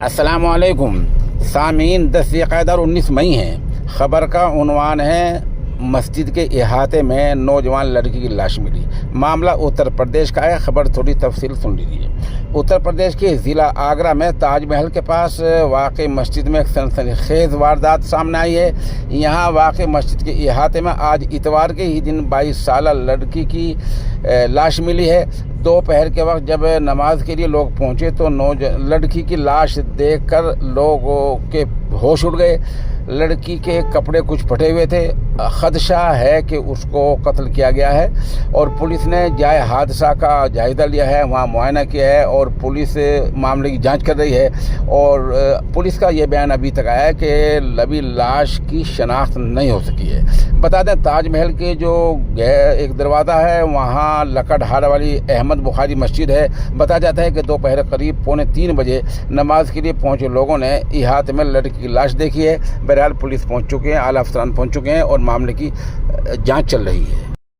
السلام علیکم سامعین، 10 ذوالقعدہ اور 19 مئی ہیں۔ خبر کا عنوان ہے مسجد کے احاطے میں نوجوان لڑکی کی لاش ملی۔ معاملہ اتر پردیش کا ہے۔ خبر تھوڑی تفصیل سن لیجیے۔ اتر پردیش کے ضلع آگرہ میں تاج محل کے پاس واقع مسجد میں ایک سنسنی خیز واردات سامنے آئی ہے۔ یہاں واقع مسجد کے احاطے میں آج اتوار کے ہی دن 22 سالہ لڑکی کی لاش ملی ہے۔ دوپہر کے وقت جب نماز کے لیے لوگ پہنچے تو لڑکی کی لاش دیکھ کر لوگوں کے ہوش اڑ گئے۔ لڑکی کے کپڑے کچھ پھٹے ہوئے تھے۔ خدشہ ہے کہ اس کو قتل کیا گیا ہے اور پولیس نے جائے حادثہ کا جائزہ لیا ہے، وہاں معائنہ کیا ہے اور پولیس معاملے کی جانچ کر رہی ہے۔ اور پولیس کا یہ بیان ابھی تک آیا ہے کہ ابھی لاش کی شناخت نہیں ہو سکی ہے۔ بتا دیں تاج محل کے جو ایک دروازہ ہے وہاں لکڑہار والی احمد بخاری مسجد ہے۔ بتایا جاتا ہے کہ دوپہر قریب 2:45 بجے نماز کے لیے پہنچے لوگوں نے احاطے میں لڑکی کی لاش دیکھی ہے۔ بہرحال پولیس پہنچ چکے ہیں، اعلیٰ افسران پہنچ چکے ہیں اور معاملے کی جانچ چل رہی ہے۔